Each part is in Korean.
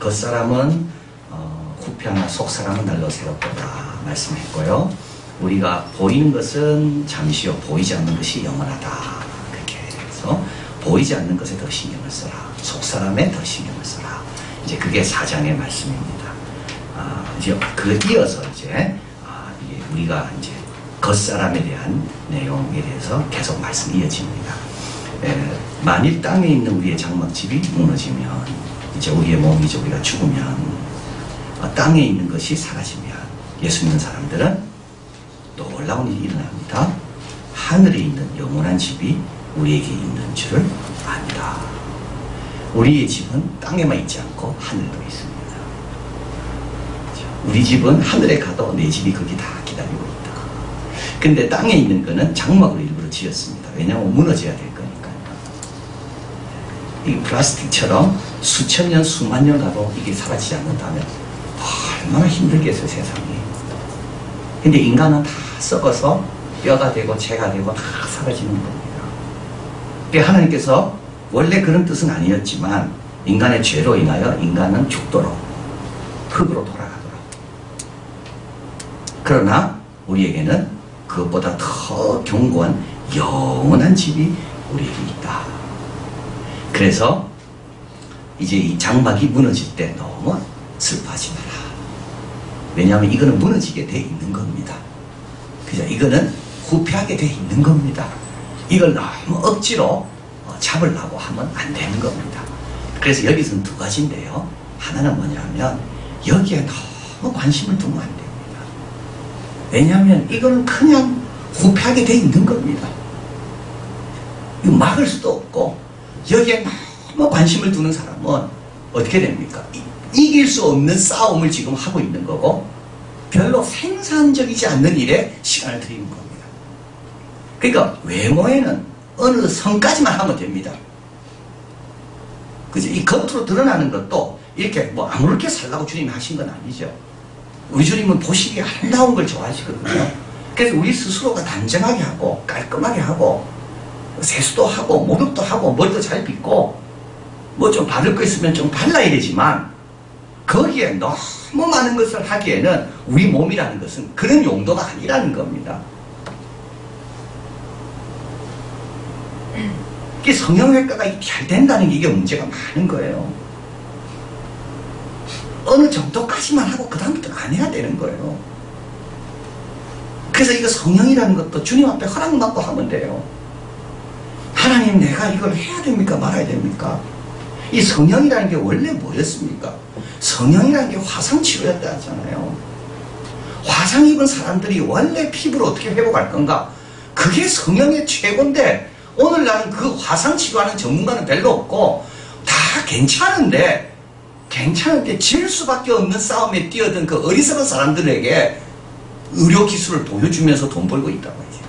겉사람은 후패하나 속사람은 날로 새롭다 말씀했고요. 우리가 보이는 것은 잠시요 보이지 않는 것이 영원하다. 그렇게 해서 보이지 않는 것에 더 신경을 써라. 속사람에 더 신경을 써라. 이제 그게 4장의 말씀입니다. 이제 그 이어서 이제 이게 우리가 이제 겉사람에 대한 내용에 대해서 계속 말씀이 이어집니다. 만일 땅에 있는 우리의 장막집이 무너지면 이제 우리의 몸이 이제 우리가 죽으면 땅에 있는 것이 사라지면 예수 믿는 사람들은 놀라운 일이 일어납니다. 하늘에 있는 영원한 집이 우리에게 있는 줄을 압니다. 우리의 집은 땅에만 있지 않고 하늘도 있습니다. 우리 집은 하늘에 가도 내 집이 거기 다 기다리고 있다. 근데 땅에 있는 거는 장막으로 일부러 지었습니다. 왜냐하면 무너져야 될 거니까요. 이 플라스틱처럼 수천 년, 수만 년 가도 이게 사라지지 않는다면 얼마나 힘들겠어요, 세상이. 근데 인간은 다 썩어서 뼈가 되고 재가 되고 다 사라지는 겁니다. 그러니까 하나님께서 원래 그런 뜻은 아니었지만 인간의 죄로 인하여 인간은 죽도록 흙으로 돌아가도록. 그러나 우리에게는 그것보다 더 견고한 영원한 집이 우리에게 있다. 그래서 이제 이 장막이 무너질 때 너무 슬퍼하지 마라. 왜냐하면 이거는 무너지게 돼 있는 겁니다. 그죠? 이거는 후패하게 돼 있는 겁니다. 이걸 너무 억지로 잡으려고 하면 안 되는 겁니다. 그래서 여기서는 두 가지인데요. 하나는 뭐냐면 여기에 너무 관심을 두면 안 됩니다. 왜냐하면 이거는 그냥 후패하게 돼 있는 겁니다. 이거 막을 수도 없고 여기에 너무 관심을 두는 사람은 어떻게 됩니까? 이길 수 없는 싸움을 지금 하고 있는 거고 별로 생산적이지 않는 일에 시간을 들이는 겁니다. 그러니까 외모에는 어느 선까지만 하면 됩니다. 그죠? 이 겉으로 드러나는 것도 이렇게 뭐 아무렇게 살라고 주님이 하신 건 아니죠. 우리 주님은 보시기에 아름다운 걸 좋아하시거든요. 그래서 우리 스스로가 단정하게 하고 깔끔하게 하고 세수도 하고 목욕도 하고 머리도 잘 빗고 뭐 좀 바를 거 있으면 좀 발라야 되지만 거기에 너무 많은 것을 하기에는 우리 몸이라는 것은 그런 용도가 아니라는 겁니다. 이게 성형외과가 잘 된다는 게 이게 문제가 많은 거예요. 어느 정도까지만 하고 그 다음부터는 안 해야 되는 거예요. 그래서 이거 성형이라는 것도 주님 앞에 허락받고 하면 돼요. 하나님 내가 이걸 해야 됩니까 말아야 됩니까? 이 성형이라는 게 원래 뭐였습니까? 성형이라는 게 화상치료였다 하잖아요. 화상 입은 사람들이 원래 피부를 어떻게 회복할 건가? 그게 성형의 최고인데 오늘날은 그 화상치료하는 전문가는 별로 없고 다 괜찮은데 질 수밖에 없는 싸움에 뛰어든 그 어리석은 사람들에게 의료기술을 보여주면서 돈 벌고 있다고 하죠.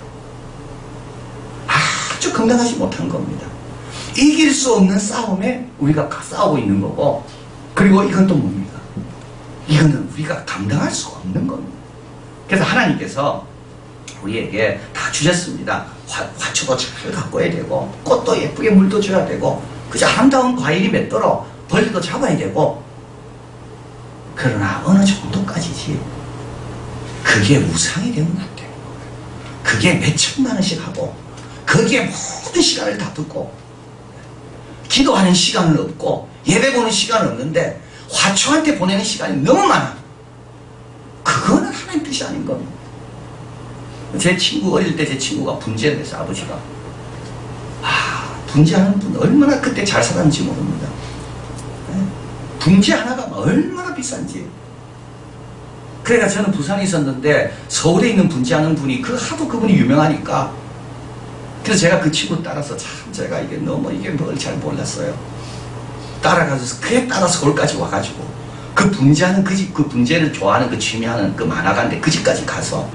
아주 건강하지 못한 겁니다. 이길 수 없는 싸움에 우리가 싸우고 있는 거고 그리고 이건 또 뭡니까? 이거는 우리가 감당할 수가 없는 겁니다. 그래서 하나님께서 우리에게 다 주셨습니다. 화초도 잘 가꿔야 되고 꽃도 예쁘게 물도 줘야 되고 그저 아름다운 과일이 맺도록 벌도 잡아야 되고 그러나 어느 정도까지지 그게 우상이 되면 안 돼요. 그게 몇 천만 원씩 하고 거기에 모든 시간을 다 듣고 기도하는 시간은 없고 예배 보는 시간은 없는데 화초한테 보내는 시간이 너무 많아. 그거는 하나님 뜻이 아닌 겁니다. 제 친구 어릴 때 제 친구가 분재를 해서 아버지가 분재하는 분 얼마나 그때 잘 살았는지 모릅니다. 분재 하나가 얼마나 비싼지. 그러니까 저는 부산에 있었는데 서울에 있는 분재하는 분이 하도 그분이 유명하니까 그래서 제가 그 친구 따라서 참 제가 이게 너무 이게 뭘 잘 몰랐어요. 따라가서 그에 따라 서울까지 와가지고 그 분재하는 그 집 그 분재를 좋아하는 그 취미하는 그 만화가인데 그 집까지 가서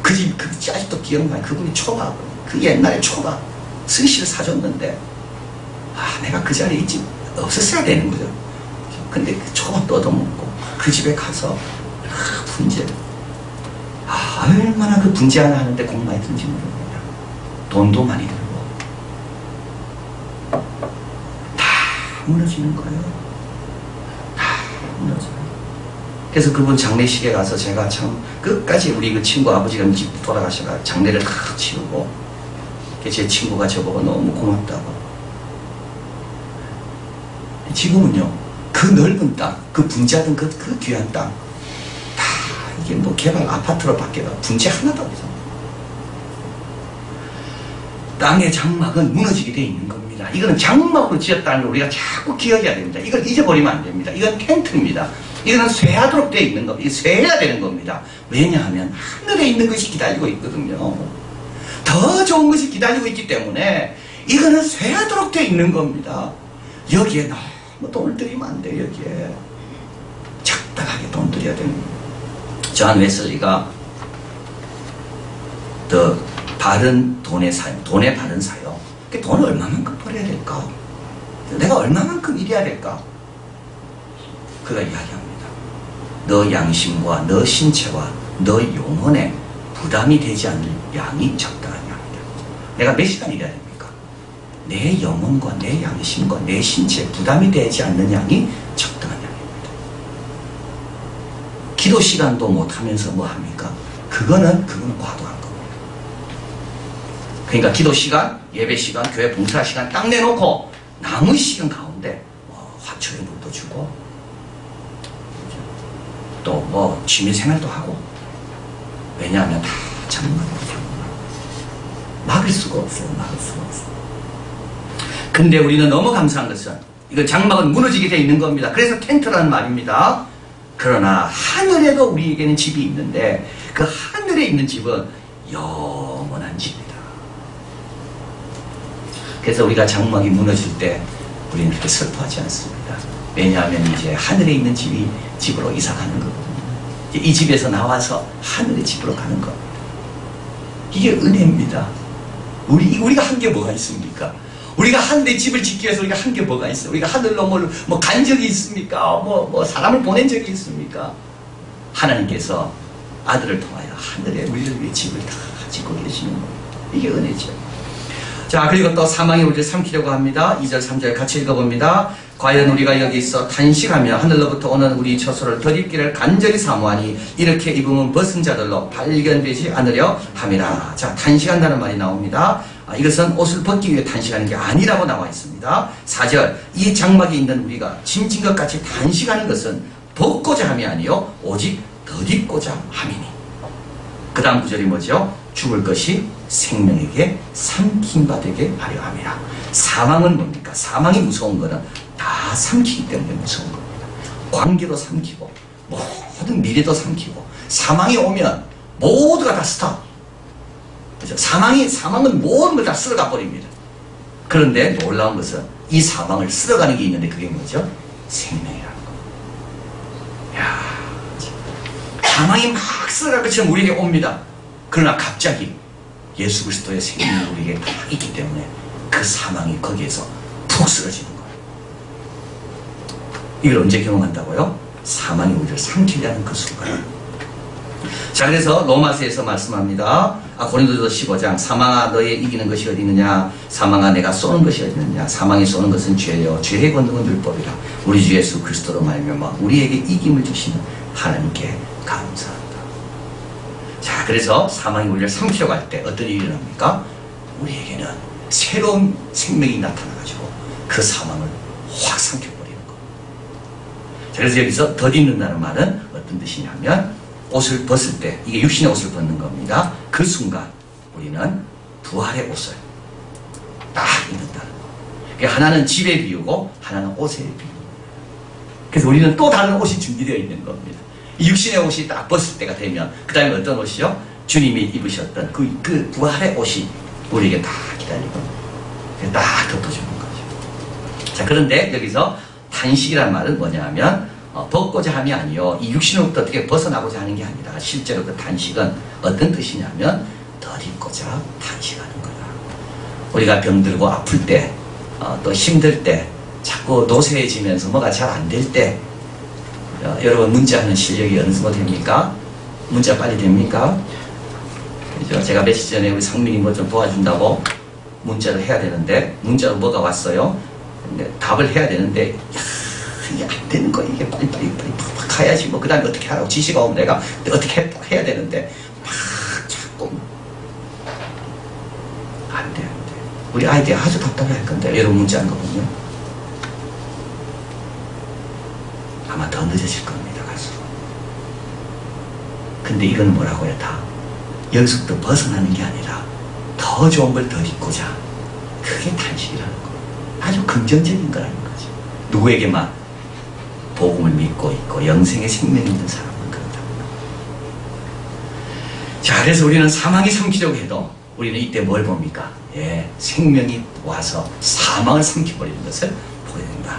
그 집 아직도 기억나요. 그분이 초밥 그 옛날에 초밥 스시를 사줬는데 내가 그 자리에 있지 없었어야 되는 거죠. 근데 그 초밥도 얻어먹고 그 집에 가서 분재를 얼마나 그 분재 하나 하는데 공 많이 든지 모릅니다. 돈도 많이 들고 다 무너지는 거예요. 다 그래서 그분 장례식에 가서 제가 참 끝까지 우리 그 친구 아버지가 일찍 돌아가셔가 장례를 다 치르고 제 친구가 저보고 너무 고맙다고. 지금은요 그 넓은 땅, 그 분지하던 그 귀한 땅 다 이게 뭐 개발 아파트로 바뀌어가 분지 하나도 없어. 땅의 장막은 무너지게 돼 있는 겁니다. 이거는 장막으로 지었다는 걸 우리가 자꾸 기억해야 됩니다. 이걸 잊어버리면 안 됩니다. 이건 텐트입니다. 이거는 쇠하도록 되어 있는 겁니다. 쇠해야 되는 겁니다. 왜냐하면 하늘에 있는 것이 기다리고 있거든요. 더 좋은 것이 기다리고 있기 때문에 이거는 쇠하도록 되어 있는 겁니다. 여기에 너무 돈을 들이면 안 돼요. 여기에 적당하게 돈 들여야 되는 겁니다. 존 웨슬리가 더 바른 돈의 사용, 돈의 바른 사용. 돈을 얼마만큼 벌어야 될까? 내가 얼마만큼 일해야 될까? 그가 이야기합니다. 너 양심과 너 신체와 너 영혼에 부담이 되지 않을 양이 적당한 양이다. 내가 몇 시간 일해야 됩니까? 내 영혼과 내 양심과 내 신체에 부담이 되지 않는 양이 적당한 양입니다. 기도 시간도 못하면서 뭐 합니까? 그거는 과도한 겁니다. 그러니까 기도 시간, 예배 시간, 교회 봉사 시간 딱 내놓고 남은 시간 가운데 화초에 물도 주고 또 뭐 취미생활도 하고. 왜냐하면 다 장막이죠. 막을 수가 없어요. 막을 수가 없어요. 근데 우리는 너무 감사한 것은 이거 장막은 무너지게 되어 있는 겁니다. 그래서 텐트라는 말입니다. 그러나 하늘에도 우리에게는 집이 있는데 그 하늘에 있는 집은 영원한 집이다. 그래서 우리가 장막이 무너질 때 우리는 그렇게 슬퍼하지 않습니다. 왜냐하면 이제 하늘에 있는 집으로 이사 가는 거거든요. 이 집에서 나와서 하늘의 집으로 가는 겁니다. 이게 은혜입니다. 우리가 한 게 뭐가 있습니까? 우리가 하늘의 집을 짓기 위해서 우리가 한 게 뭐가 있어요? 우리가 하늘로 뭐 간 적이 있습니까? 뭐 사람을 보낸 적이 있습니까? 하나님께서 아들을 통하여 하늘에 우리를 위해 집을 다 짓고 계시는 겁니다. 이게 은혜죠. 자, 그리고 또 사망이 우리를 삼키려고 합니다. 2절 3절 같이 읽어봅니다. 과연 우리가 여기 있어 단식하며 하늘로부터 오는 우리 처소를 덧입기를 간절히 사모하니 이렇게 입으면 벗은 자들로 발견되지 않으려 함이라. 자, 단식한다는 말이 나옵니다. 이것은 옷을 벗기 위해 단식하는 게 아니라고 나와 있습니다. 4절, 이 장막에 있는 우리가 짐진 것 같이 단식하는 것은 벗고자 함이 아니요 오직 덧입고자 함이니. 그 다음 구절이 뭐죠? 죽을 것이 생명에게 삼킴받게 하려 함이라. 사망은 뭡니까? 사망이 무서운 거는 다 삼키기 때문에 무서운 겁니다. 관계도 삼키고 모든 미래도 삼키고 사망이 오면 모두가 다 스톱. 그렇죠? 사망은 모든 걸 다 쓸어가 버립니다. 그런데 놀라운 것은 이 사망을 쓸어가는 게 있는데 그게 뭐죠? 생명이라는 거. 야, 사망이 막 쓸어갈 것처럼 우리에게 옵니다. 그러나 갑자기 예수 그리스도의 생명이 우리에게 다 있기 때문에 그 사망이 거기에서 푹 쓰러지는 거예요. 이걸 언제 경험한다고요? 사망이 우리를 삼키려는 그 순간. 자, 그래서 로마서에서 말씀합니다. 고린도서 15장, 사망아 너의 이기는 것이 어디 있느냐? 사망아 내가 쏘는 것이 어디 있느냐? 사망이 쏘는 것은 죄요 죄의 권능은 율법이라. 우리 주 예수 그리스도로 말미암아 우리에게 이김을 주시는 하나님께 감사합니다. 자, 그래서 사망이 우리를 삼키려고 할 때 어떤 일이 일어납니까? 우리에게는 새로운 생명이 나타나가지고 그 사망을 확 삼켜버리는 거. 자, 그래서 여기서 덧입는다는 말은 어떤 뜻이냐면 옷을 벗을 때, 이게 육신의 옷을 벗는 겁니다. 그 순간 우리는 부활의 옷을 딱 입는다는 거. 그러니까 하나는 집에 비우고 하나는 옷에 비우고. 그래서 우리는 또 다른 옷이 준비되어 있는 겁니다. 이 육신의 옷이 딱 벗을 때가 되면 그 다음에 어떤 옷이요? 주님이 입으셨던 그 부활의 옷이 우리에게 다 기다리고 딱 덮어주는 거죠. 자, 그런데 여기서 단식이란 말은 뭐냐 하면 벗고자 함이 아니요 이 육신으로부터 어떻게 벗어나고자 하는 게 아니라 실제로 그 단식은 어떤 뜻이냐면 덧입고자 단식하는 거다. 우리가 병들고 아플 때 또 힘들 때 자꾸 노쇠해지면서 뭐가 잘 안 될 때 여러분 문자하는 실력이 어느 정도 됩니까? 문자 빨리 됩니까? 그죠? 제가 며칠 전에 우리 상민이 뭐 좀 도와준다고 문자를 해야 되는데 문자로 뭐가 왔어요? 근데 답을 해야 되는데 이게 안 되는 거야. 이게 빨리 가야지. 뭐, 그 다음에 어떻게 하라고 지시가 오면 내가 어떻게 해야 되는데, 막 자꾸. 안 돼. 우리 아이들이 아주 답답해 할 건데, 여러분 문자한 거 보면. 아마 더 늦어질 겁니다, 갈수록. 근데 이건 뭐라고요, 다? 여기서부터 벗어나는 게 아니라, 더 좋은 걸 더 잊고자. 그게 탄식이라는 거. 아주 긍정적인 거라는 거죠. 누구에게만 복음을 믿고 있고 영생의 생명이 있는 사람은 그렇다. 자, 그래서 우리는 사망이 삼키려고 해도 우리는 이때 뭘 봅니까? 예, 생명이 와서 사망을 삼켜버리는 것을 보여야 된다.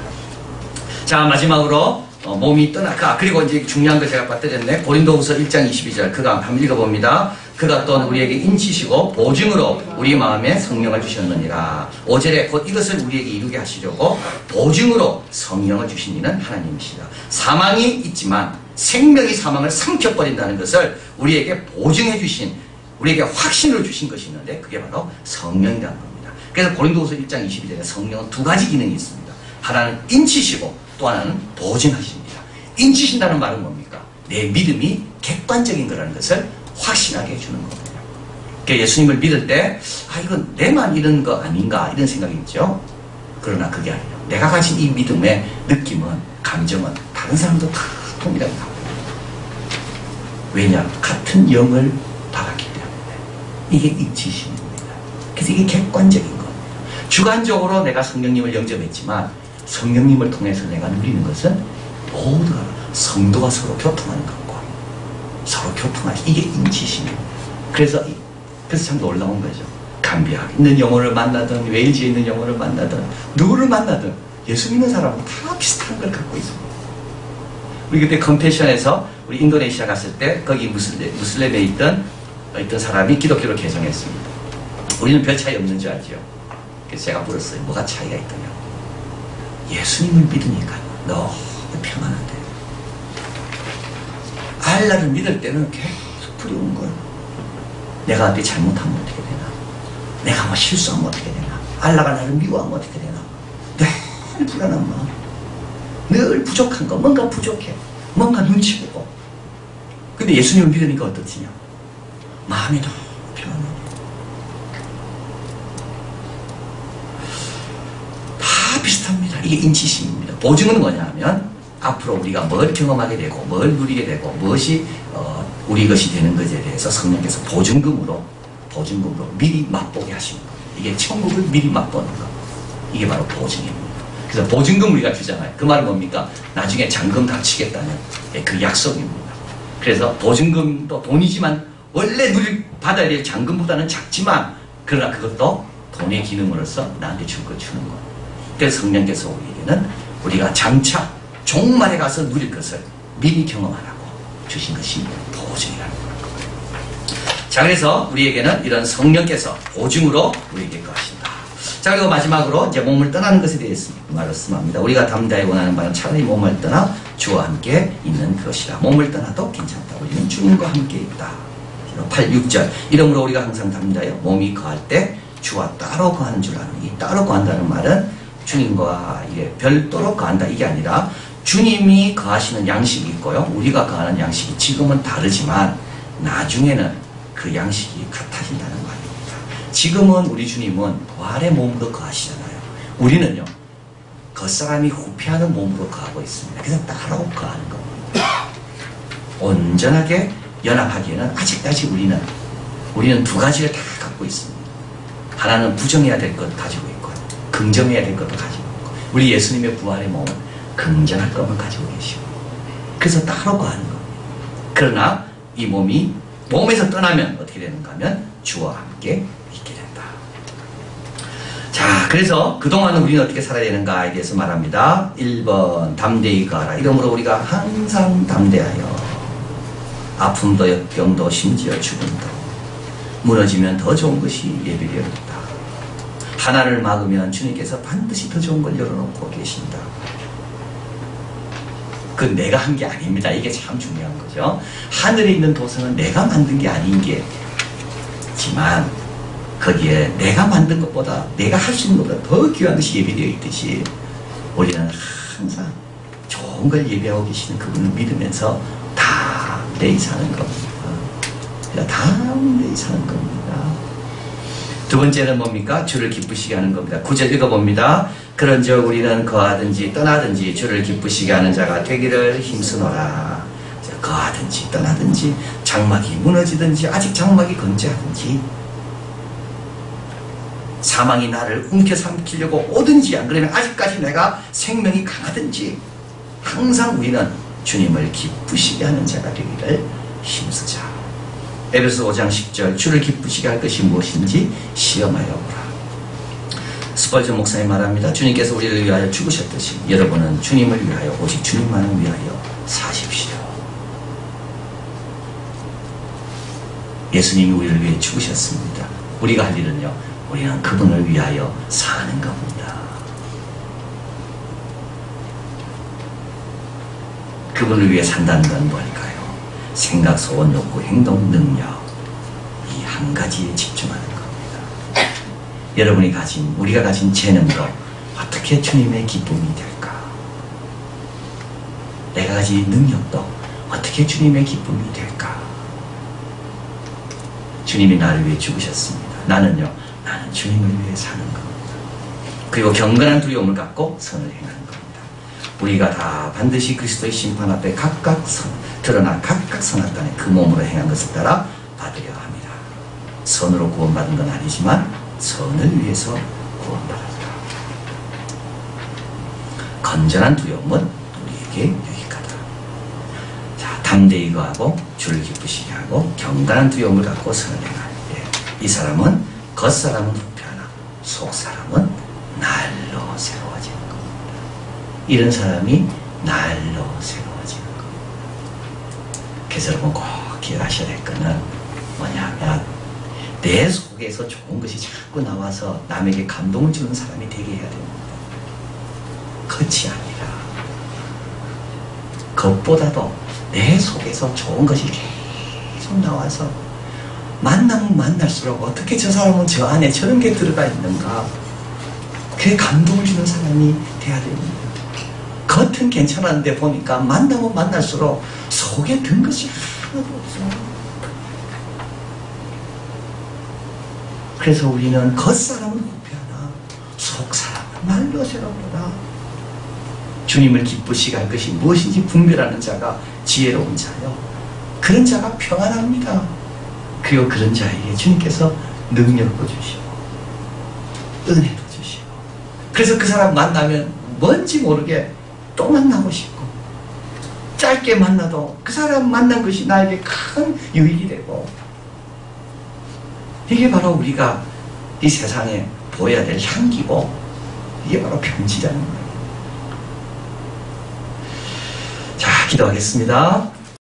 자, 마지막으로 몸이 그리고 이제 중요한 거 제가 빠뜨렸네. 고린도후서 1장 22절 그가 한번 읽어봅니다. 그가 또한 우리에게 인치시고 보증으로 우리 마음에 성령을 주셨느니라. 5절에 곧 이것을 우리에게 이루게 하시려고 보증으로 성령을 주신 이는 하나님이시다. 사망이 있지만 생명이 사망을 삼켜버린다는 것을 우리에게 보증해 주신, 우리에게 확신을 주신 것이 있는데 그게 바로 성령이라는 겁니다. 그래서 고린도후서 1장 22절에 성령은 두 가지 기능이 있습니다. 하나는 인치시고 또 하나는 보증하십니다. 인치신다는 말은 뭡니까? 내 믿음이 객관적인 거라는 것을 확신하게 해주는 겁니다. 그러니까 예수님을 믿을 때 이건 내만 이런 거 아닌가 이런 생각이 있죠. 그러나 그게 아니에요. 내가 가진 이 믿음의 느낌은, 감정은 다른 사람도 다 동일하게 나옵니다. 왜냐? 같은 영을 받았기 때문에. 이게 인치심입니다. 그래서 이게 객관적인 겁니다. 주관적으로 내가 성령님을 영접했지만 성령님을 통해서 내가 누리는 것은 모두가 성도가 서로 교통하는 것과 서로 교통하시, 이게 인치심입니다. 그래서 참 놀라운 거죠. 감비하게 있는 영혼을 만나든 웨일즈에 있는 영혼을 만나든 누구를 만나든 예수 믿는 사람은 다 비슷한 걸 갖고 있습니다. 우리 그때 컴패션에서 우리 인도네시아 갔을 때 거기 무슬림에 있던 사람이 기독교로 개종했습니다. 우리는 별 차이 없는 줄 알죠. 그래서 제가 물었어요. 뭐가 차이가 있더냐. 예수님을 믿으니까 너무 평안한데 알라를 믿을 때는 계속 두려운 거예요. 내가 어떻게 잘못하면 어떻게 되나, 내가 뭐 실수하면 어떻게 되나, 알라가 나를 미워하면 어떻게 되나, 늘 불안한 마음, 늘 부족한 거, 뭔가 부족해, 뭔가 눈치 보고. 근데 예수님을 믿으니까 어떻지냐, 마음이 너무 평안해. 다 비슷합니다. 이게 인치심입니다. 보증은 뭐냐 하면 앞으로 우리가 뭘 경험하게 되고 뭘 누리게 되고 무엇이 우리 것이 되는 것에 대해서 성령께서 보증금으로 미리 맛보게 하시는 거예요. 이게 천국을 미리 맛보는 거. 이게 바로 보증입니다. 그래서 보증금 우리가 주잖아요. 그 말은 뭡니까? 나중에 잔금 다 치겠다는 그 약속입니다. 그래서 보증금도 돈이지만 원래 받아야 될 잔금보다는 작지만 그러나 그것도 돈의 기능으로서 나한테 줄 거 주는 거예요. 그래서 성령께서 우리에게는 우리가 장차 종말에 가서 누릴 것을 미리 경험하라고 주신 것이 보증이라는 거예요. 자, 그래서 우리에게는 이런 성령께서 보증으로 우리에게 거하신다. 자, 그리고 마지막으로 이제 몸을 떠나는 것에 대해서 말씀합니다. 우리가 담대하게 원하는 바는 차라리 몸을 떠나 주와 함께 있는 것이라. 몸을 떠나도 괜찮다. 우리는 주님과 함께 있다. 8, 6절. 이러므로 우리가 항상 담대하여 몸이 거할 때 주와 따로 거하는 줄 아는. 이 따로 거한다는 말은 주님과 이게 별도로 거한다 이게 아니라 주님이 거하시는 양식이 있고요. 우리가 거하는 양식이 지금은 다르지만 나중에는 그 양식이 같아진다는 말입니다. 지금은 우리 주님은 부활의 몸으로 거하시잖아요. 우리는요. 겉사람이 후피하는 몸으로 거하고 있습니다. 그래서 따로 거하는 겁니다. 온전하게 연합하기에는 아직까지 우리는 두 가지를 다 갖고 있습니다. 하나는 부정해야 될 것 가지고 있고 긍정해야 될 것도 가지고 있고 우리 예수님의 부활의 몸은 긍정할 것만 가지고 계시고 그래서 따로 거하는 겁니다. 그러나 이 몸이 몸에서 떠나면 어떻게 되는가 하면 주와 함께 있게 된다. 자, 그래서 그동안은 우리는 어떻게 살아야 되는가에 대해서 말합니다. 1번 담대히 거하라. 이러므로 우리가 항상 담대하여 아픔도 역경도 심지어 죽음도 무너지면 더 좋은 것이 예비되어 있다. 하나를 막으면 주님께서 반드시 더 좋은 걸 열어놓고 계신다. 그건 내가 한 게 아닙니다. 이게 참 중요한 거죠. 하늘에 있는 도서는 내가 만든 게 아닌 게지만 거기에 내가 만든 것보다 내가 할 수 있는 것보다 더 귀한 것이 예비되어 있듯이 우리는 항상 좋은 걸 예비하고 계시는 그분을 믿으면서 담대히 사는 겁니다. 담대히 사는 겁니다. 두 번째는 뭡니까? 주를 기쁘시게 하는 겁니다. 9절 읽어봅니다. 그런즉 우리는 거하든지 떠나든지 주를 기쁘시게 하는 자가 되기를 힘쓰노라. 거하든지 떠나든지 장막이 무너지든지 아직 장막이 건재하든지 사망이 나를 움켜삼키려고 오든지 안 그러면 아직까지 내가 생명이 강하든지 항상 우리는 주님을 기쁘시게 하는 자가 되기를 힘쓰자. 에베소 5장 10절 주를 기쁘시게 할 것이 무엇인지 시험하여 보라. 스펄전 목사님 말합니다. 주님께서 우리를 위하여 죽으셨듯이 여러분은 주님을 위하여 오직 주님만을 위하여 사십시오. 예수님이 우리를 위해 죽으셨습니다. 우리가 할 일은요, 우리는 그분을 위하여 사는 겁니다. 그분을 위해 산다는 건 뭘까요? 생각, 소원, 욕구, 행동, 능력, 이 한 가지에 집중하는 겁니다. 여러분이 가진, 우리가 가진 재능으로 어떻게 주님의 기쁨이 될까? 내가 가진 능력도 어떻게 주님의 기쁨이 될까? 주님이 나를 위해 죽으셨습니다. 나는 주님을 위해 사는 겁니다. 그리고 경건한 두려움을 갖고 선을 행하는 겁니다. 우리가 다 반드시 그리스도의 심판 앞에 각각 드러나 각각 선악간에 그 몸으로 행한 것을 따라 받으려 합니다. 선으로 구원받은 건 아니지만 선을 위해서 구원받았다. 건전한 두려움은 우리에게 유익하다. 자, 담대히 거하고 주를 기쁘시게 하고 경건한 두려움을 갖고 선을 행할 때 이 사람은 겉사람은 부패하나 속사람은 날로 새로워지는 겁니다. 이런 사람이 날로 새로워지는 겁니다. 그래서 여러분 꼭 기억하셔야 될 거는 뭐냐면 내 속에서 좋은 것이 자꾸 나와서 남에게 감동을 주는 사람이 되게 해야 됩니다. 겉이 아니라 겉보다도 내 속에서 좋은 것이 계속 나와서 만나면 만날수록 어떻게 저 사람은 저 안에 저런 게 들어가 있는가, 그게 감동을 주는 사람이 돼야 됩니다. 겉은 괜찮았는데 보니까 만나면 만날수록 속에 든 것이 하나도 없어. 그래서 우리는 겉사람은 부패하나 속사람은 날로 새로우라. 주님을 기쁘시게 할 것이 무엇인지 분별하는 자가 지혜로운 자요, 그런 자가 평안합니다. 그리고 그런 자에게 주님께서 능력도 주시고 은혜도 주시고, 그래서 그 사람 만나면 뭔지 모르게 또 만나고 싶고, 짧게 만나도 그 사람 만난 것이 나에게 큰 유익이 되고, 이게 바로 우리가 이 세상에 보여야 될 향기고, 이게 바로 편지라는 거예요. 자, 기도하겠습니다.